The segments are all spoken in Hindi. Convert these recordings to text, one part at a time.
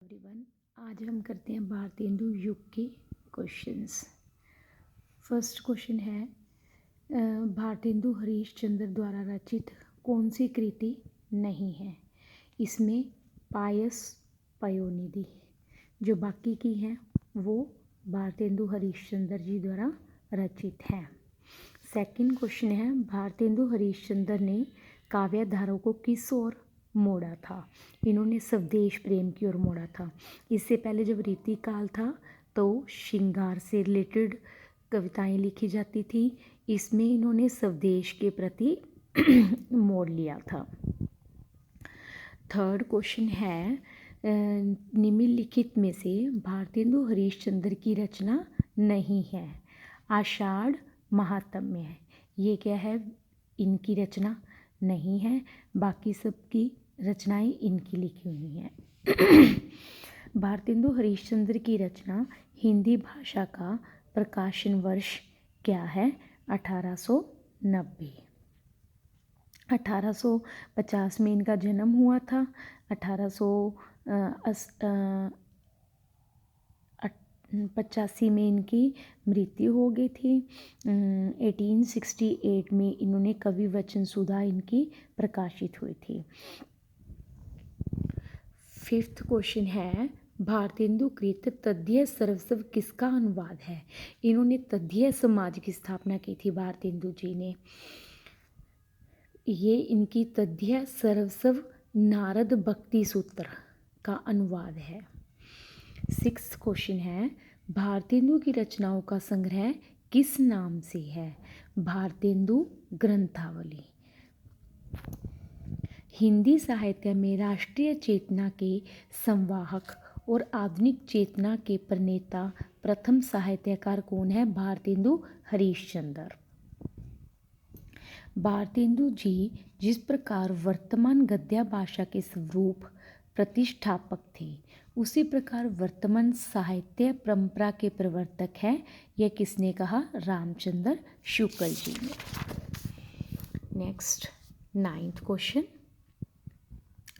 एवरीवन, आज हम करते हैं भारतेंदु युग के क्वेश्चंस। फर्स्ट क्वेश्चन है भारतेंदु हरीशचंद्र द्वारा रचित कौन सी कृति नहीं है। इसमें पायस पयोनिधि जो बाकी की हैं वो भारतेंदु हरीशचंद्र जी द्वारा रचित है। सेकंड क्वेश्चन है भारतेंदु हरीशचंद्र ने काव्य धारा को किस ओर मोड़ा था। इन्होंने स्वदेश प्रेम की ओर मोड़ा था। इससे पहले जब रीति काल था तो श्रृंगार से रिलेटेड कविताएं लिखी जाती थी। इसमें इन्होंने स्वदेश के प्रति मोड़ लिया था। थर्ड क्वेश्चन है निम्नलिखित में से भारतेंदु हरीशचंद्र की रचना नहीं है। आषाढ़ महात्म्य है, ये क्या है, इनकी रचना नहीं है। बाकी सबकी रचनाएं इनकी लिखी हुई हैं। भारतेंदु हरीशचंद्र की रचना हिंदी भाषा का प्रकाशन वर्ष क्या है। 1890। 1850 में इनका जन्म हुआ था। 1885 में इनकी मृत्यु हो गई थी। 1868 में इन्होंने कवि वचन सुधा इनकी प्रकाशित हुई थी। फिफ्थ क्वेश्चन है भारतेंदु कृत तद्य सर्वस्व किसका अनुवाद है। इन्होंने तद्य समाज की स्थापना की थी भारतेंदु जी ने। ये इनकी तद्य सर्वस्व नारद भक्ति सूत्र का अनुवाद है। सिक्स्थ क्वेश्चन है भारतेंदु की रचनाओं का संग्रह किस नाम से है। भारतेंदु ग्रंथावली। हिंदी साहित्य में राष्ट्रीय चेतना के संवाहक और आधुनिक चेतना के प्रणेता प्रथम साहित्यकार कौन है। भारतेंदु हरीशचंद्र। भारतेंदु जी जिस प्रकार वर्तमान गद्य भाषा के स्वरूप प्रतिष्ठापक थे, उसी प्रकार वर्तमान साहित्य परंपरा के प्रवर्तक हैं। यह किसने कहा। रामचंद्र शुक्ल जी ने। Next 9th question.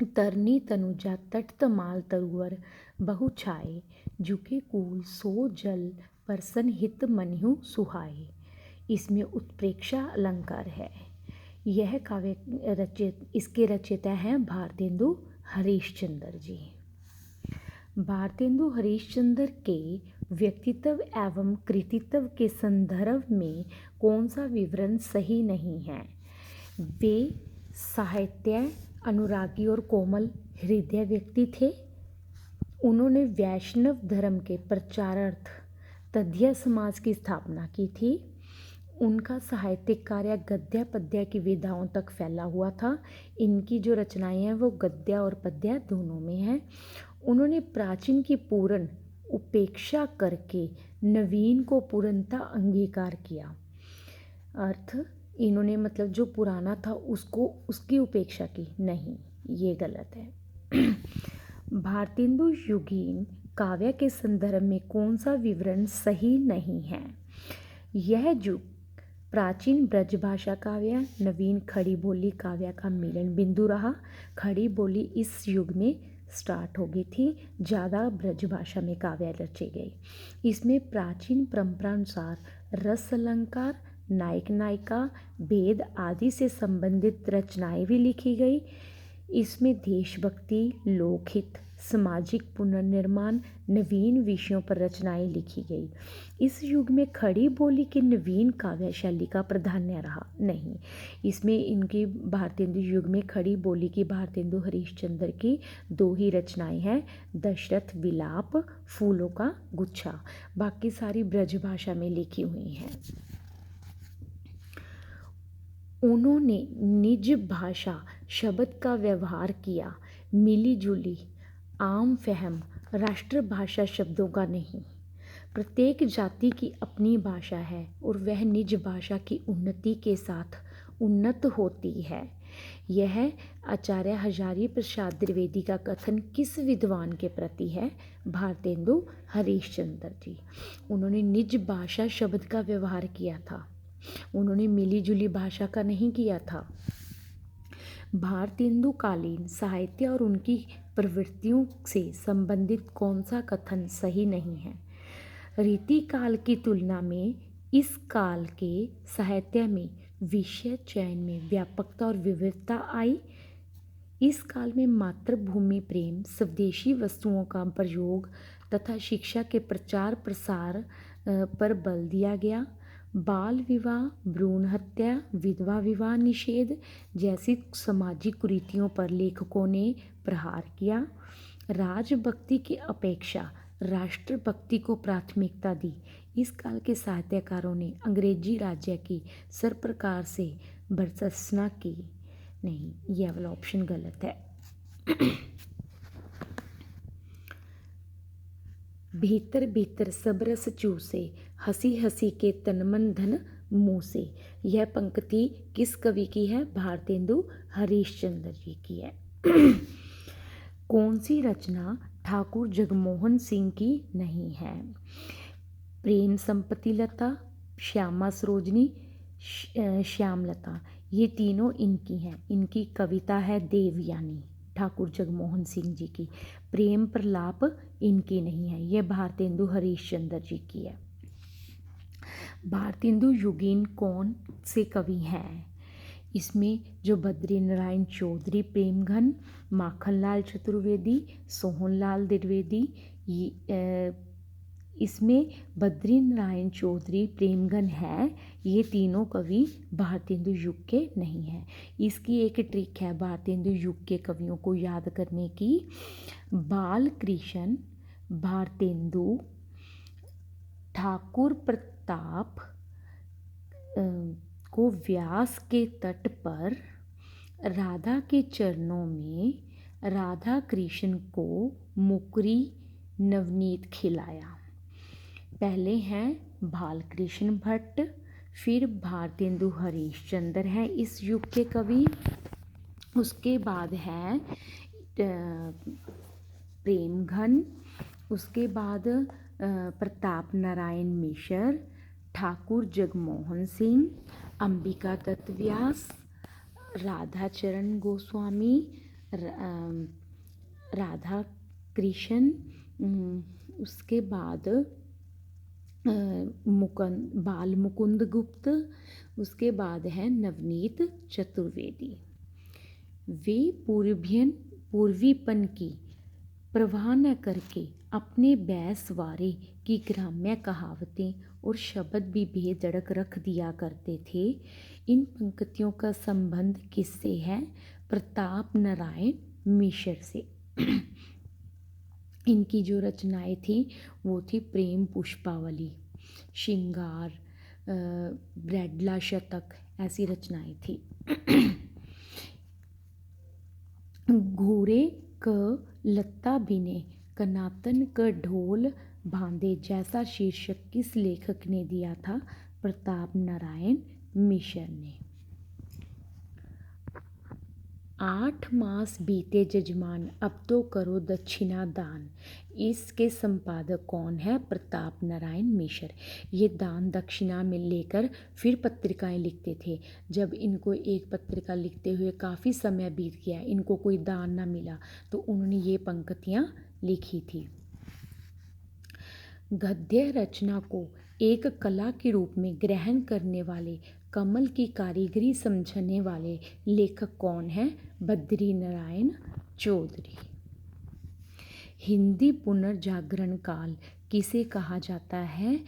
तरनी तनुजा तट तमाल तरुवर बहु छाए, झुके कूल सो जल परसन हित मन्हु सुहाए। इसमें उत्प्रेक्षा अलंकार है। यह काव्य इसके रचयिता हैं भारतेंदु हरीशचंद्र जी। भारतेंदु हरीशचंद्र के व्यक्तित्व एवं कृतित्व के संदर्भ में कौन सा विवरण सही नहीं है। वे साहित्य अनुरागी और कोमल हृदय व्यक्ति थे। उन्होंने वैष्णव धर्म के प्रचारार्थ तद्य समाज की स्थापना की थी। उनका साहित्यिक कार्य गद्य पद्य की विधाओं तक फैला हुआ था। इनकी जो रचनाएं हैं वो गद्य और पद्य दोनों में हैं। उन्होंने प्राचीन की पूर्ण उपेक्षा करके नवीन को पूर्णता अंगीकार किया। अर्थ इन्होंने मतलब जो पुराना था उसकी उपेक्षा की नहीं, ये गलत है। भारतेंदु युगीन काव्य के संदर्भ में कौन सा विवरण सही नहीं है। यह युग प्राचीन ब्रजभाषा काव्य नवीन खड़ी बोली काव्य का मिलन बिंदु रहा। खड़ी बोली इस युग में स्टार्ट हो गई थी, ज़्यादा ब्रजभाषा में काव्य रचे गए। इसमें प्राचीन परंपरा अनुसार रस अलंकार, नायक नायिका, भेद आदि से संबंधित रचनाएं भी लिखी गई। इसमें देशभक्ति, लोकहित, सामाजिक पुनर्निर्माण, नवीन विषयों पर रचनाएं लिखी गई। इस युग में खड़ी बोली की नवीन काव्य शैली का प्राधान्य रहा नहीं। इसमें इनकी भारतेंदु युग में खड़ी बोली की भारतेंदु हरीशचंद्र की 2 ही रचनाएं हैं, दशरथ विलाप, फूलों का गुच्छा। बाकी सारी ब्रजभाषा में लिखी हुई हैं। उन्होंने निज भाषा शब्द का व्यवहार किया, मिली जुली आम फहम राष्ट्रभाषा शब्दों का नहीं। प्रत्येक जाति की अपनी भाषा है और वह निज भाषा की उन्नति के साथ उन्नत होती है। यह आचार्य हजारी प्रसाद द्विवेदी का कथन किस विद्वान के प्रति है। भारतेंदु हरीशचंद्र जी। उन्होंने निज भाषा शब्द का व्यवहार किया था, उन्होंने मिली जुली भाषा का नहीं किया था। भारतेंदु कालीन साहित्य और उनकी प्रवृत्तियों से संबंधित कौन सा कथन सही नहीं है? रीति काल की तुलना में इस काल के साहित्य में विषय चयन में व्यापकता और विविधता आई। इस काल में मातृभूमि प्रेम, स्वदेशी वस्तुओं का प्रयोग तथा शिक्षा के प्रचार प्रसार पर बल दिया गया। बाल विवाह, भ्रूण हत्या, विधवा विवाह निषेध जैसी सामाजिक कुरीतियों पर लेखकों ने प्रहार किया। राजभक्ति की अपेक्षा राष्ट्रभक्ति को प्राथमिकता दी। इस काल के साहित्यकारों ने अंग्रेजी राज्य की सरप्रकार से भर्त्सना की। नहीं, यह वाला ऑप्शन गलत है। भीतर भीतर सब रस चूसे, हंसी हंसी के तन मन धन मुँह से। यह पंक्ति किस कवि की है? भारतेंदु हरीशचंद्र जी की है। कौन सी रचना ठाकुर जगमोहन सिंह की नहीं है? प्रेम संपत्ति लता, श्यामा सरोजनी, श्यामलता, ये तीनों इनकी हैं। इनकी कविता है देवयानी, ठाकुर जगमोहन सिंह जी की। प्रेम प्रलाप इनकी नहीं है, ये भारतेंदु हरीशचंद्र जी की है। भारतेंदु युगीन कौन से कवि हैं? इसमें जो बद्री नारायण चौधरी प्रेमघन, माखनलाल चतुर्वेदी, सोहनलाल द्विवेदी, इसमें बद्री नारायण चौधरी प्रेमघन है, ये तीनों कवि भारतेंदु युग के नहीं हैं। इसकी एक ट्रिक है भारतेंदु युग के कवियों को याद करने की। बालकृष्ण, भारतेंदु, ठाकुर प्रताप को व्यास के तट पर, राधा के चरणों में राधा कृष्ण को मुकरी नवनीत खिलाया। पहले हैं बालकृष्ण भट्ट, फिर भारतेंदु हरीशचंद्र हैं इस युग के कवि। उसके बाद है प्रेमघन, उसके बाद प्रताप नारायण मिश्र, ठाकुर जगमोहन सिंह, अंबिका दत्त व्यास, राधाचरण गोस्वामी, राधा कृष्ण, उसके बाद बाल मुकुंद गुप्त, उसके बाद है नवनीत चतुर्वेदी। वे पूर्वीपन की परवाह न करके अपने बैसवारे की ग्राम्य कहावतें और शब्द भी बेधड़क रख दिया करते थे। इन पंक्तियों का संबंध किससे है? प्रताप नारायण मिश्र से। इनकी जो रचनाएं थी वो थी प्रेम पुष्पावली, श्रृंगार, ब्रैडला शतक, ऐसी रचनाएं थी। घूरे क लत्ता बिने, कनातन क ढोल बांधे जैसा शीर्षक किस लेखक ने दिया था? प्रताप नारायण मिश्र ने। 8 मास बीते जजमान, अब तो करो दक्षिणा दान। इसके संपादक कौन है? प्रताप नारायण मिश्र। ये दान दक्षिणा में लेकर फिर पत्रिकाएं लिखते थे। जब इनको एक पत्रिका लिखते हुए काफ़ी समय बीत गया, इनको कोई दान ना मिला, तो उन्होंने ये पंक्तियाँ लिखी थी। गद्य रचना को एक कला के रूप में ग्रहण करने वाले, कमल की कारीगरी समझने वाले लेखक कौन है? बद्री नारायण चौधरी। हिंदी पुनर्जागरण काल किसे कहा जाता है?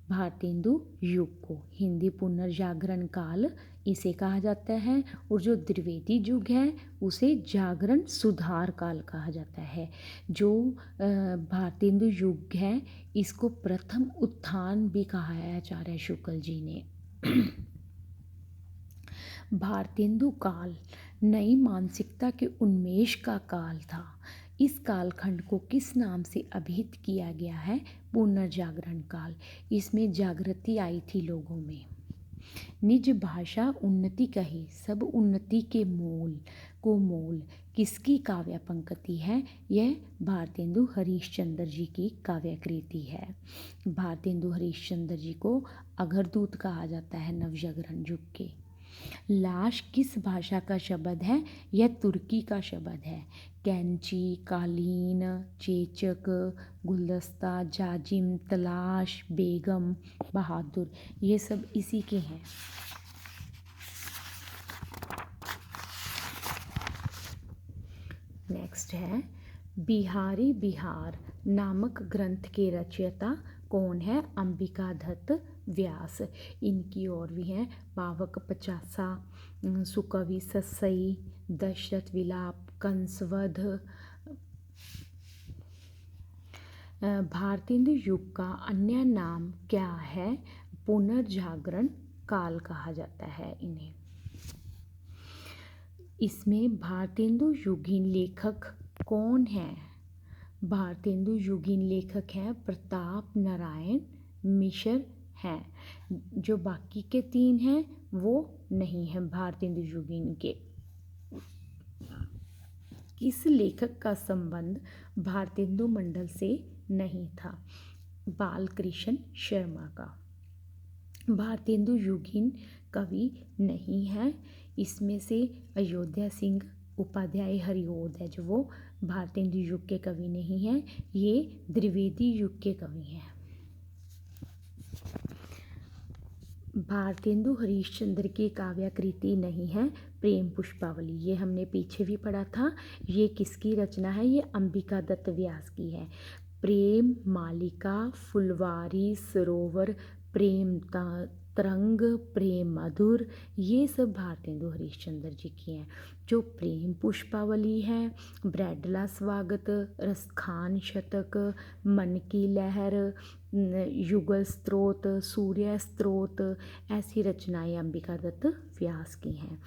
भारतेंदु युग को हिंदी पुनर्जागरण काल इसे कहा जाता है। और जो द्विवेदी युग है उसे जागरण सुधार काल कहा जाता है। जो भारतेंदु युग है इसको प्रथम उत्थान भी कहा है आचार्य शुक्ल जी ने। भारतेंदु काल नई मानसिकता के उन्मेष का काल था। इस कालखंड को किस नाम से अभिहित किया गया है? पुनर्जागरण काल। इसमें जागृति आई थी लोगों में। निज भाषा उन्नति कही, सब उन्नति के मोल किसकी काव्य पंक्ति है? यह भारतेंदु हरीशचंद्र जी की काव्य कृति है। भारतेंदु हरीशचंद्र जी को अग्रदूत कहा जाता है नवजागरण युग के। लाश किस भाषा का शब्द है? यह तुर्की का शब्द है। कैंची, कालीन, चेचक, गुलदस्ता, जाजिम, तलाश, बेगम, बहादुर, ये सब इसी के हैं। नेक्स्ट है बिहारी बिहार नामक ग्रंथ के रचयिता कौन है? अंबिका दत्त व्यास। इनकी और भी हैं पावक पचासा, सुकवि ससई, दशरथ विलाप, कंसवध। भारतेंदु युग का अन्य नाम क्या है? पुनर्जागरण काल कहा जाता है इन्हें। इसमें भारतेंदु युगीन लेखक कौन है? भारतेंदु युगीन लेखक हैं प्रताप नारायण मिश्र हैं। जो बाकी के तीन हैं वो नहीं हैं भारतेंदु युगीन के। किस लेखक का संबंध भारतेंदु मंडल से नहीं था? बालकृष्ण शर्मा का। भारतेंदु युगीन कवि नहीं है। इसमें से अयोध्या सिंह उपाध्याय हरिओद है जो वो भारतेंदु युग के कवि नहीं हैं, ये द्विवेदी युग के कवि हैं। भारतेंदु हरिश्चंद्र की काव्याकृति नहीं है प्रेम पुष्पावली, ये हमने पीछे भी पढ़ा था। ये किसकी रचना है? ये अंबिका दत्त व्यास की है। प्रेम मालिका, फुलवारी, सरोवर, प्रेम तरंग, प्रेम मधुर, ये सब भारतेंदु हरिश्चंद्र जी की हैं। जो प्रेम पुष्पावली है, ब्रैडला स्वागत, रसखान शतक, मन की लहर, युगल स्त्रोत, सूर्य स्त्रोत, ऐसी रचनाएं अंबिका दत्त व्यास की हैं।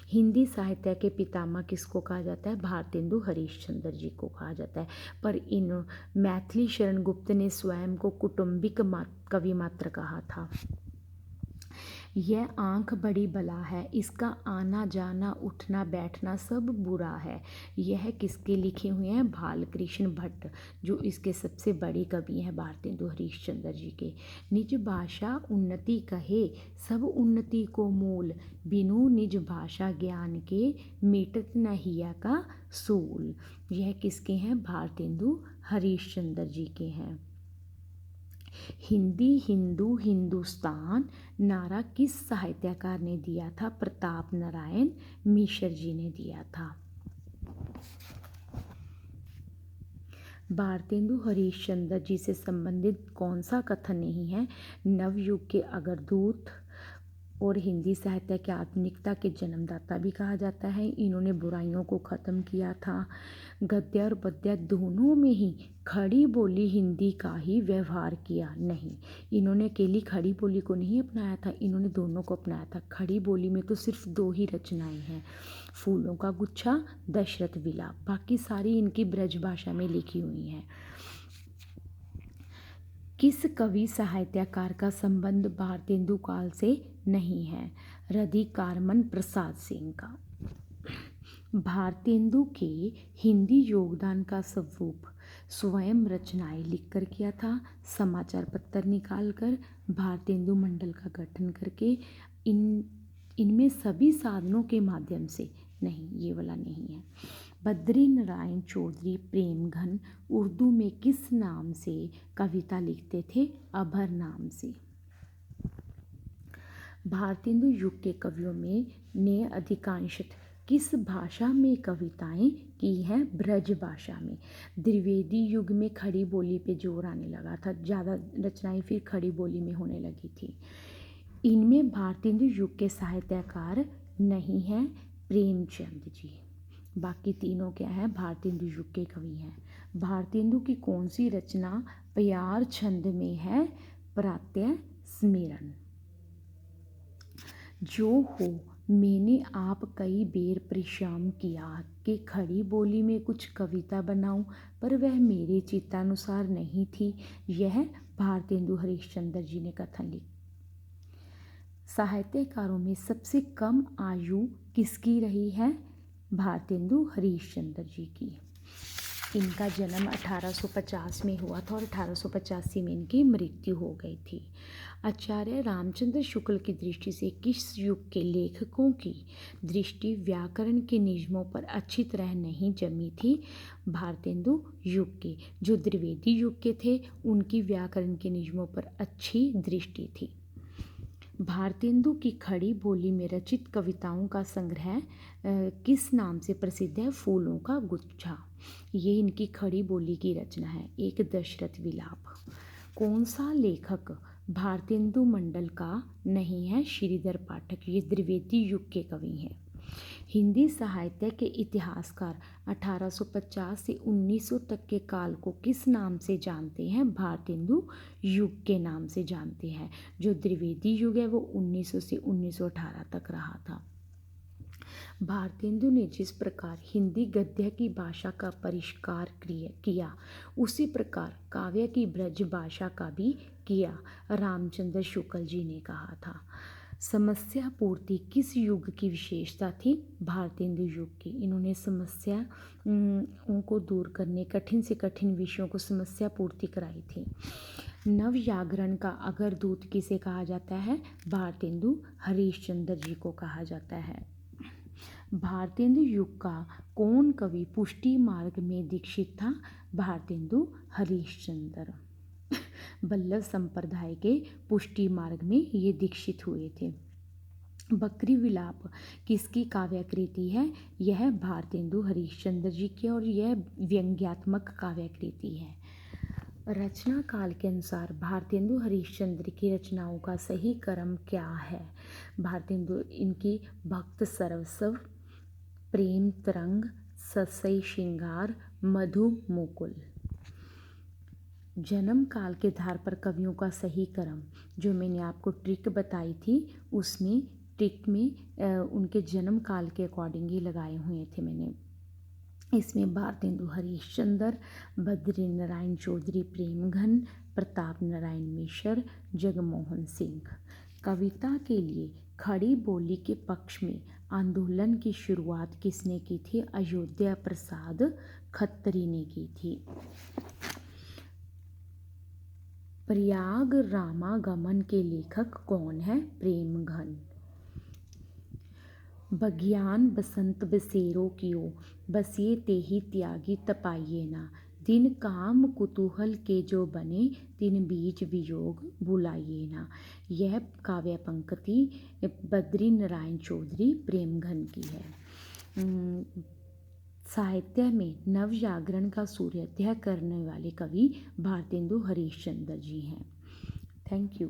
हिंदी साहित्य के पितामह किसको कहा जाता है? भारतेंदु हरिश्चंद्र जी को कहा जाता है। पर इन मैथिली शरण गुप्त ने स्वयं को कौटुंबिक कवि मात्र कहा था। यह आँख बड़ी बला है, इसका आना जाना उठना बैठना सब बुरा है। यह किसके लिखे हुए हैं? बालकृष्ण भट्ट, जो इसके सबसे बड़े कवि हैं भारतेंदु हरिश्चंद्र जी के। निज भाषा उन्नति कहे, सब उन्नति को मूल, बिनु निज भाषा ज्ञान के, मिटत न हिया का सूल। यह किसके हैं? भारतेंदु हरिश्चंद्र जी के हैं। हिंदी हिंदू हिंदुस्तान नारा किस साहित्यकार ने दिया था? प्रताप नारायण मिश्र जी ने दिया था। भारतेंदु हरिश्चंद्र जी से संबंधित कौन सा कथन नहीं है? नवयुग के अग्रदूत और हिंदी साहित्य के आधुनिकता के जन्मदाता भी कहा जाता है। इन्होंने बुराइयों को ख़त्म किया था। गद्य और पद्य दोनों में ही खड़ी बोली हिंदी का ही व्यवहार किया। नहीं, इन्होंने अकेली खड़ी बोली को नहीं अपनाया था, इन्होंने दोनों को अपनाया था। खड़ी बोली में तो सिर्फ दो ही रचनाएं हैं, फूलों का गुच्छा, दशरथ विलाप, बाकी सारी इनकी ब्रज भाषा में लिखी हुई हैं। किस कवि साहित्यकार का संबंध भारतेंदु काल से नहीं है? रधिकारमन प्रसाद सिंह का। भारतेंदु के हिंदी योगदान का स्वरूप स्वयं रचनाएं लिखकर किया था, समाचार पत्र निकालकर, भारतेंदु मंडल का गठन करके, इनमें सभी साधनों के माध्यम से नहीं, ये वाला नहीं है। बद्री नारायण चौधरी प्रेमघन उर्दू में किस नाम से कविता लिखते थे? अभर नाम से। भारतेंदु युग के कवियों में ने अधिकांशतः किस भाषा में कविताएं की हैं? ब्रज भाषा में। द्विवेदी युग में खड़ी बोली पे जोर आने लगा था, ज़्यादा रचनाएं फिर खड़ी बोली में होने लगी थी। इनमें भारतेंदु युग के साहित्यकार नहीं हैं प्रेमचंद जी। बाकी तीनों क्या है? भारतेंदु युग के कवि हैं। भारतेंदु की कौन सी रचना प्यार छंद में है? प्रातः स्मरण। जो हो मैंने आप कई बेर परिश्रम किया कि खड़ी बोली में कुछ कविता बनाऊं, पर वह मेरे चित्तानुसार नहीं थी। यह भारतेंदु हरिश्चंद्र जी ने कथन लिखा। साहित्यकारों में सबसे कम आयु किसकी रही है? भारतेंदु हरिश्चंद्र जी की। इनका जन्म 1850 में हुआ था और 1885 में इनकी मृत्यु हो गई थी। आचार्य रामचंद्र शुक्ल की दृष्टि से किस युग के लेखकों की दृष्टि व्याकरण के नियमों पर अच्छी तरह नहीं जमी थी? भारतेंदु युग के। जो द्विवेदी युग के थे उनकी व्याकरण के नियमों पर अच्छी दृष्टि थी। भारतेंदु की खड़ी बोली में रचित कविताओं का संग्रह किस नाम से प्रसिद्ध है? फूलों का गुच्छा। ये इनकी खड़ी बोली की रचना है। एक दशरथ विलाप। कौन सा लेखक भारतेंदु मंडल का नहीं है? श्रीधर पाठक। ये द्विवेदी युग के कवि हैं। हिंदी साहित्य के इतिहासकार 1850 से 1900 तक के काल को किस नाम से जानते हैं? भारतेंदु युग के नाम से जानते हैं। जो द्विवेदी युग है वो 1900 से 1918 तक रहा था। भारतेंदु ने जिस प्रकार हिंदी गद्य की भाषा का परिष्कार किया उसी प्रकार काव्य की ब्रज भाषा का भी किया, रामचंद्र शुक्ल जी ने कहा था। समस्या पूर्ति किस युग की विशेषता थी? भारतेंदु युग की। इन्होंने समस्या को दूर करने, कठिन से कठिन विषयों को समस्या पूर्ति कराई थी। नवजागरण का अगर दूत किसे कहा जाता है? भारतेंदु हरिश्चंद्र जी को कहा जाता है। भारतेंदु युग का कौन कवि पुष्टि मार्ग में दीक्षित था? भारतेंदु हरिश्चंद्र। बल्लभ संप्रदाय के पुष्टि मार्ग में ये दीक्षित हुए थे। बकरी विलाप किसकी काव्यकृति है? यह भारतेंदु हरिश्चंद्र जी की और यह व्यंग्यात्मक काव्यकृति है। रचना काल के अनुसार भारतेंदु हरिश्चंद्र की रचनाओं का सही क्रम क्या है? भारतेंदु इनकी भक्त सरस्व, प्रेम तरंग, ससई श्रृंगार, मधु मुकुल। जन्म काल के आधार पर कवियों का सही क्रम, जो मैंने आपको ट्रिक बताई थी उसमें ट्रिक में उनके जन्म काल के अकॉर्डिंग ही लगाए हुए थे मैंने। इसमें भारतेंदु हरिश्चंद्र, बद्री नारायण चौधरी प्रेमघन, प्रताप नारायण मिश्र, जगमोहन सिंह। कविता के लिए खड़ी बोली के पक्ष में आंदोलन की शुरुआत किसने की थी? अयोध्या प्रसाद खत्री ने की थी। प्रयाग रामागमन के लेखक कौन है? प्रेमघन। बगियान बसंत बसेरो कियो, बसिए तेहि त्यागी तपाइए ना, दिन काम कुतूहल के जो बने, दिन बीज वियोग भुलाइए ना। यह काव्य पंक्ति बद्री नारायण चौधरी प्रेमघन की है। साहित्य में नवजागरण का सूर्योदय करने वाले कवि भारतेंदु हरिश्चंद्र जी हैं। Thank you.